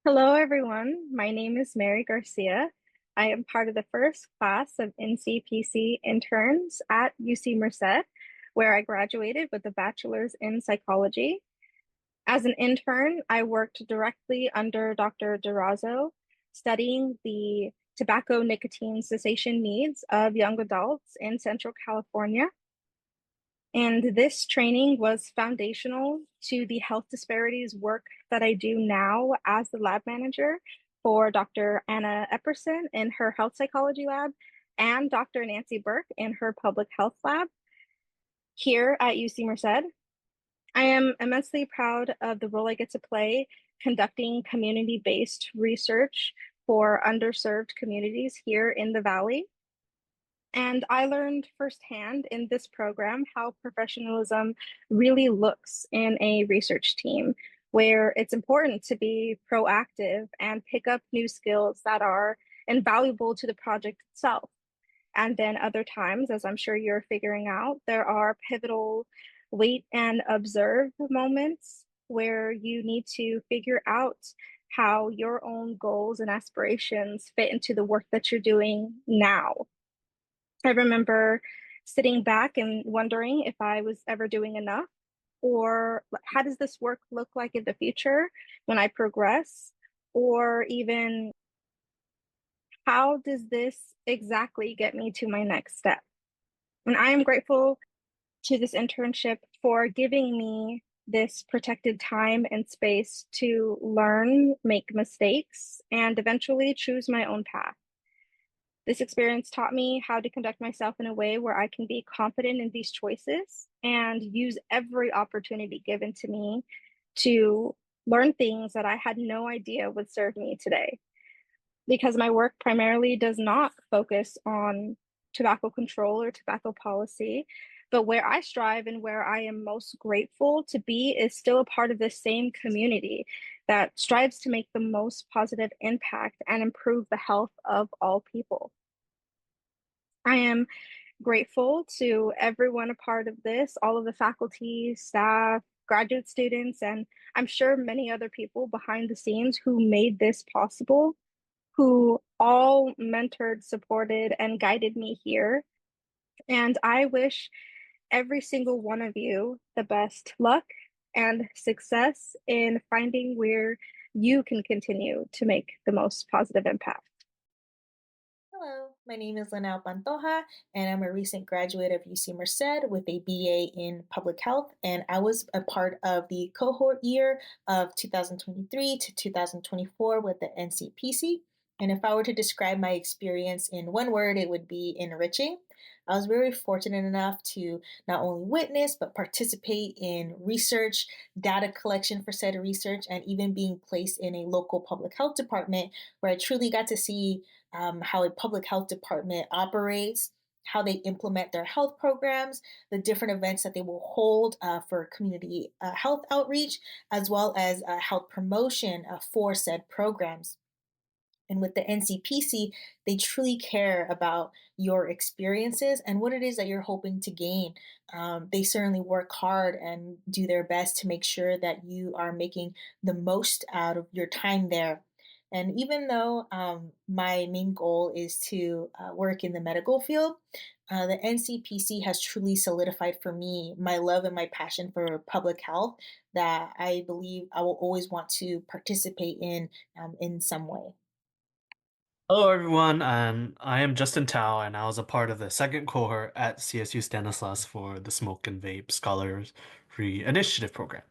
Hello, everyone. My name is Mary Garcia. I am part of the first class of NCPC interns at UC Merced, where I graduated with a bachelor's in psychology. As an intern, I worked directly under Dr. Durazo, studying the tobacco nicotine cessation needs of young adults in Central California. And this training was foundational to the health disparities work that I do now as the lab manager for Dr. Anna Epperson in her health psychology lab and Dr. Nancy Burke in her public health lab here at UC Merced. I am immensely proud of the role I get to play conducting community-based research for underserved communities here in the Valley. And I learned firsthand in this program how professionalism really looks in a research team, where it's important to be proactive and pick up new skills that are invaluable to the project itself. And then other times, as I'm sure you're figuring out, there are pivotal wait and observe moments where you need to figure out how your own goals and aspirations fit into the work that you're doing now. I remember sitting back and wondering if I was ever doing enough, or how does this work look like in the future when I progress, or even how does this exactly get me to my next step? And I am grateful to this internship for giving me this protected time and space to learn, make mistakes, and eventually choose my own path. This experience taught me how to conduct myself in a way where I can be confident in these choices and use every opportunity given to me to learn things that I had no idea would serve me today. Because my work primarily does not focus on tobacco control or tobacco policy, but where I strive and where I am most grateful to be is still a part of the same community that strives to make the most positive impact and improve the health of all people. I am grateful to everyone a part of this, all of the faculty, staff, graduate students, and I'm sure many other people behind the scenes who made this possible, who all mentored, supported, and guided me here. And I wish every single one of you the best luck and success in finding where you can continue to make the most positive impact. Hello, my name is Linnell Pantoja, and I'm a recent graduate of UC Merced with a BA in Public Health. And I was a part of the cohort year of 2023 to 2024 with the NCPC. And if I were to describe my experience in one word, it would be enriching. I was very fortunate enough to not only witness, but participate in research, data collection for said research, and even being placed in a local public health department where I truly got to see how a public health department operates, how they implement their health programs, the different events that they will hold for community health outreach, as well as health promotion for said programs. And with the NCPC, they truly care about your experiences and what it is that you're hoping to gain. They certainly work hard and do their best to make sure that you are making the most out of your time there. And even though my main goal is to work in the medical field, the NCPC has truly solidified for me my love and my passion for public health that I believe I will always want to participate in some way. Hello, everyone. I am Justin Tao, and I was a part of the second cohort at CSU Stanislaus for the Smoke and Vape Scholarly Initiative program.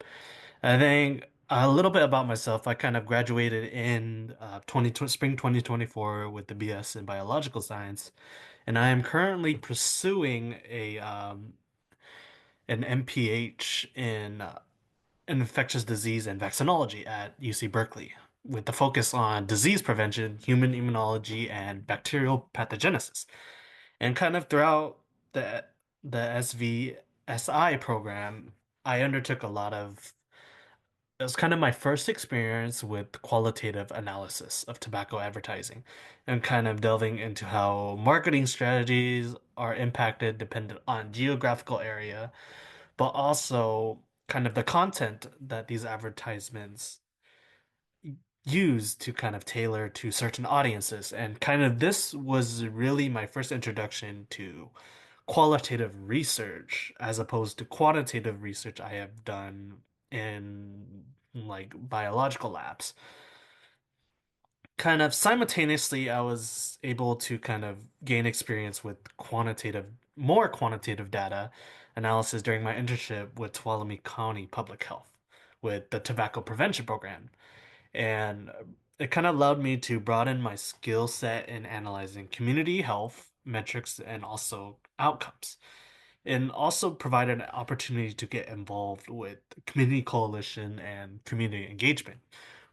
I think a little bit about myself. I kind of graduated in spring 2024 with the BS in biological science, and I am currently pursuing an MPH in infectious disease and vaccinology at UC Berkeley, with the focus on disease prevention, human immunology, and bacterial pathogenesis. And kind of throughout the SVSI program, I undertook a lot of it was kind of my first experience with qualitative analysis of tobacco advertising and kind of delving into how marketing strategies are impacted dependent on geographical area, but also kind of the content that these advertisements used to kind of tailor to certain audiences. And kind of this was really my first introduction to qualitative research as opposed to quantitative research I have done in like biological labs. Kind of simultaneously, I was able to kind of gain experience with more quantitative data analysis during my internship with Tuolumne County Public Health with the tobacco prevention program. And it kind of allowed me to broaden my skill set in analyzing community health metrics and also outcomes, and also provided an opportunity to get involved with community coalition and community engagement,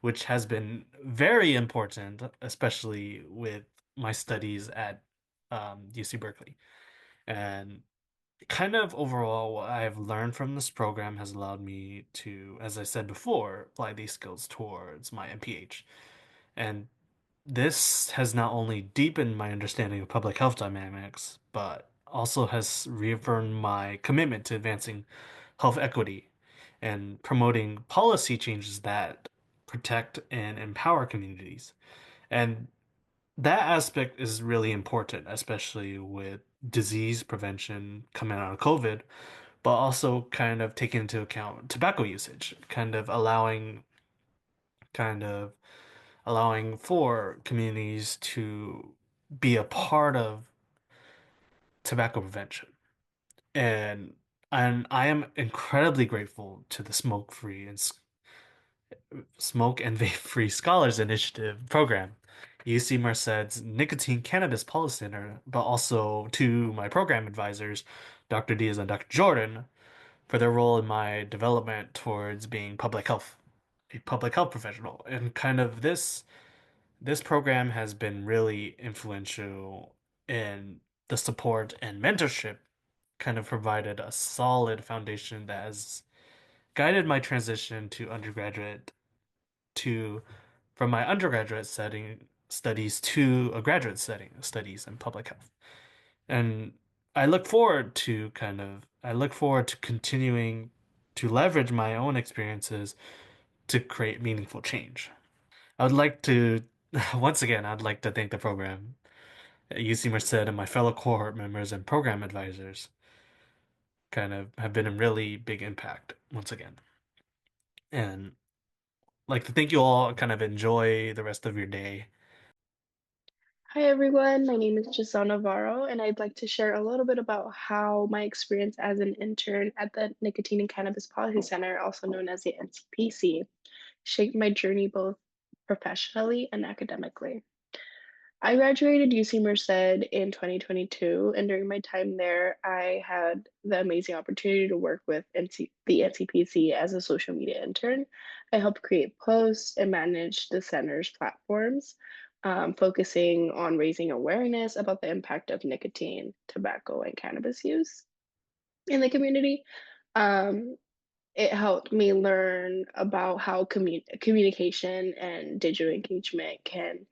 which has been very important, especially with my studies at UC Berkeley. And kind of overall, what I've learned from this program has allowed me to, as I said before, apply these skills towards my MPH. And this has not only deepened my understanding of public health dynamics, but also has reaffirmed my commitment to advancing health equity and promoting policy changes that protect and empower communities. And that aspect is really important, especially with disease prevention coming out of COVID, but also kind of taking into account tobacco usage, kind of allowing for communities to be a part of tobacco prevention. And I am incredibly grateful to the Smoke and Vape Free Scholars Initiative program, UC Merced's Nicotine Cannabis Policy Center, but also to my program advisors, Dr. Diaz and Dr. Jordan, for their role in my development towards being a public health professional. And kind of this program has been really influential in the support and mentorship, kind of provided a solid foundation that has guided my transition to undergraduate to from my undergraduate setting studies to a graduate setting studies in public health. And I look forward to continuing to leverage my own experiences to create meaningful change. I would like to once again, I'd like to thank the program, UC Merced, and my fellow cohort members and program advisors kind of have been a really big impact once again. And like to thank you all, kind of enjoy the rest of your day. Hi everyone, my name is Giselle Navarro, and I'd like to share a little bit about how my experience as an intern at the Nicotine and Cannabis Policy Center, also known as the NCPC, shaped my journey both professionally and academically. I graduated UC Merced in 2022, and during my time there, I had the amazing opportunity to work with the NCPC as a social media intern. I helped create posts and manage the center's platforms, focusing on raising awareness about the impact of nicotine, tobacco, and cannabis use in the community. Um, it helped me learn about how communication and digital engagement can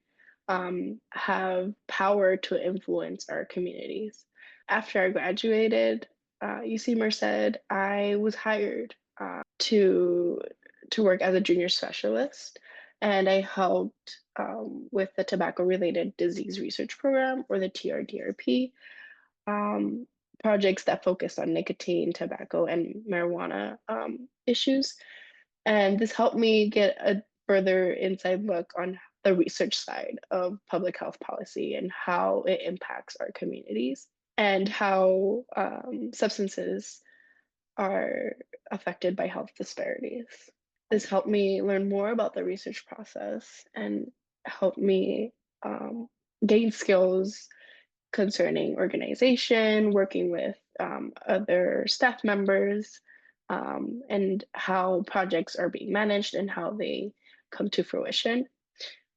have power to influence our communities. After I graduated UC Merced, I was hired to work as a junior specialist, and I helped with the tobacco-related disease research program, or the TRDRP, um, projects that focused on nicotine, tobacco, and marijuana issues. And this helped me get a further inside look on the research side of public health policy and how it impacts our communities and how substances are affected by health disparities. This helped me learn more about the research process and helped me um, gain skills concerning organization, working with other staff members, and how projects are being managed and how they come to fruition.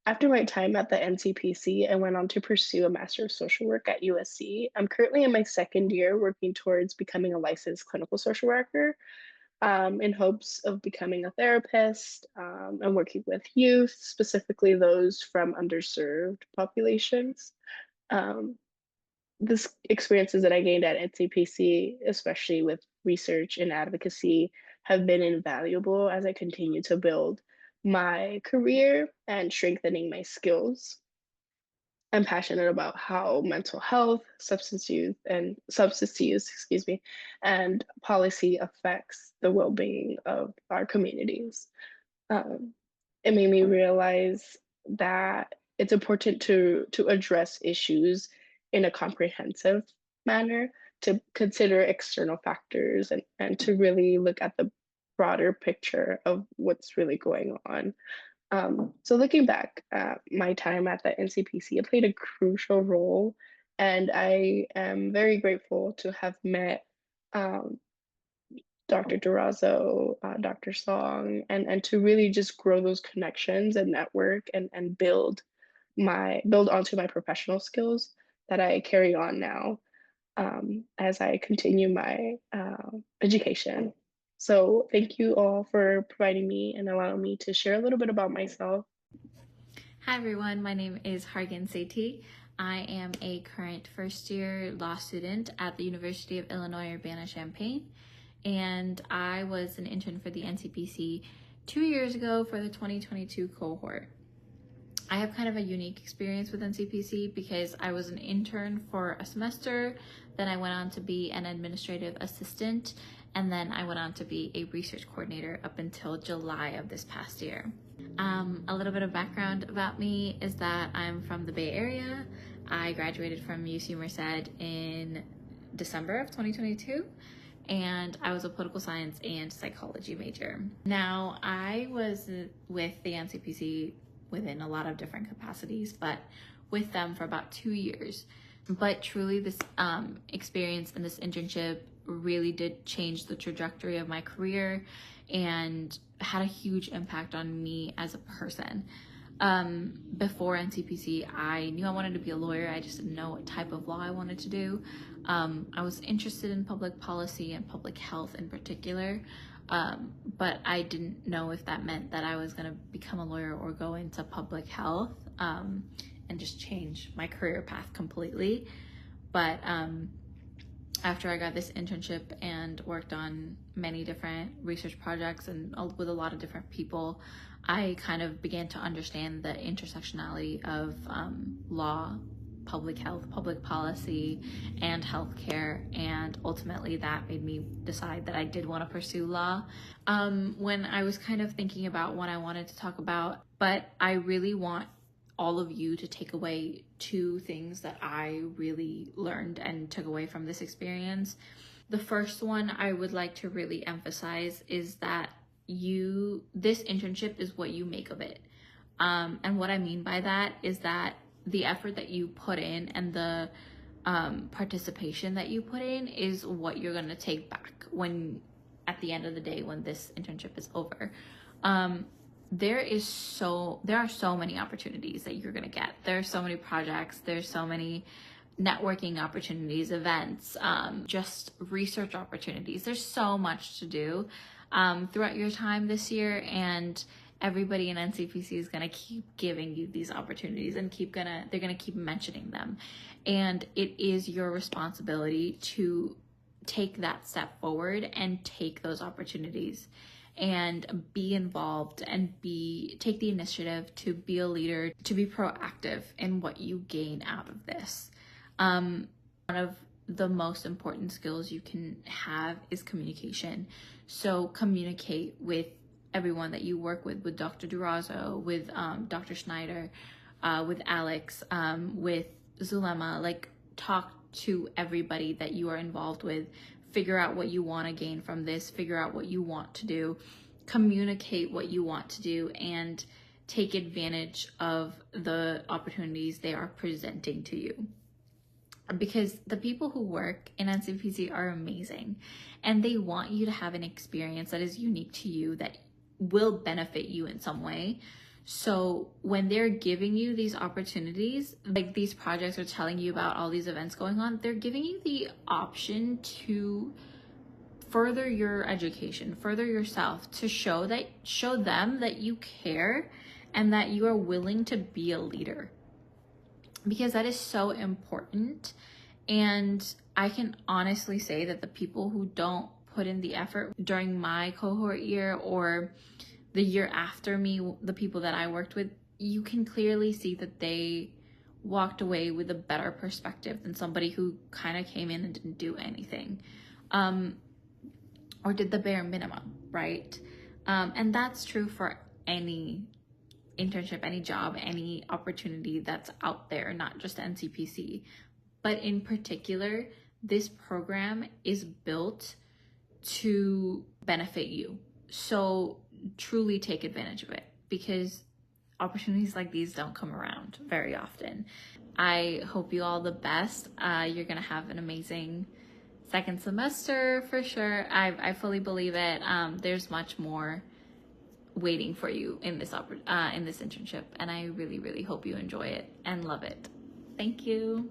After my time at the NCPC, I went on to pursue a Master of Social Work at USC. I'm currently in my second year working towards becoming a licensed clinical social worker, in hopes of becoming a therapist, and working with youth, specifically those from underserved populations. Um, this experiences that I gained at NCPC, especially with research and advocacy, have been invaluable as I continue to build my career and strengthening my skills. I'm passionate about how mental health, substance use, and policy affects the well-being of our communities. Um, it made me realize that it's important to address issues in a comprehensive manner, to consider external factors and to really look at the broader picture of what's really going on. So looking back at my time at the NCPC, it played a crucial role, and I am very grateful to have met um, Dr. Durazo, Dr. Song, and to really just grow those connections and network and build onto my professional skills that I carry on now as I continue my education. So thank you all for providing me and allowing me to share a little bit about myself. Hi everyone, my name is Hargan Sethi. I am a current first year law student at the University of Illinois Urbana-Champaign, and I was an intern for the NCPC 2 years ago for the 2022 cohort. I have kind of a unique experience with NCPC because I was an intern for a semester, then I went on to be an administrative assistant, and then I went on to be a research coordinator up until July of this past year. A little bit of background about me is that I'm from the Bay Area. I graduated from UC Merced in December of 2022, and I was a political science and psychology major. Now, I was with the NCPC within a lot of different capacities, but with them for about 2 years. But truly, this experience and this internship really did change the trajectory of my career and had a huge impact on me as a person. Before NCPC, I knew I wanted to be a lawyer. I just didn't know what type of law I wanted to do. I was interested in public policy and public health in particular, but I didn't know if that meant that I was going to become a lawyer or go into public health and just change my career path completely. But after I got this internship and worked on many different research projects and with a lot of different people, I kind of began to understand the intersectionality of law, public health, public policy, and healthcare, and ultimately that made me decide that I did want to pursue law. When I was kind of thinking about what I wanted to talk about, but I really want all of you to take away 2 things that I really learned and took away from this experience. The first one I would like to really emphasize is that this internship is what you make of it. And what I mean by that is that the effort that you put in and the participation that you put in is what you're going to take back at the end of the day, when this internship is over. There are so many opportunities that you're going to get. There are so many projects, there's so many networking opportunities, events, just research opportunities. There's so much to do throughout your time this year, and everybody in NCPC is going to keep giving you these opportunities and they're going to keep mentioning them. And it is your responsibility to take that step forward and take those opportunities and be involved and take the initiative to be a leader, to be proactive in what you gain out of this. One of the most important skills you can have is communication. So communicate with everyone that you work with Dr. Durazo, with Dr. Schneider, with Alex, with Zulema. Like, talk to everybody that you are involved with. Figure out what you want to gain from this, figure out what you want to do, communicate what you want to do, and take advantage of the opportunities they are presenting to you. Because the people who work in NCPC are amazing, and they want you to have an experience that is unique to you, that will benefit you in some way. So when they're giving you these opportunities, like these projects are telling you about all these events going on, they're giving you the option to further your education, further yourself, to show them that you care and that you are willing to be a leader, because that is so important. And I can honestly say that the people who don't put in the effort during my cohort year or the year after me, the people that I worked with, you can clearly see that they walked away with a better perspective than somebody who kind of came in and didn't do anything, or did the bare minimum, right? And that's true for any internship, any job, any opportunity that's out there, not just NCPC. But in particular, this program is built to benefit you. So truly take advantage of it, because opportunities like these don't come around very often. I hope you all the best. You're gonna have an amazing second semester for sure. I fully believe it. There's much more waiting for you in this internship, and I really, really hope you enjoy it and love it. Thank you.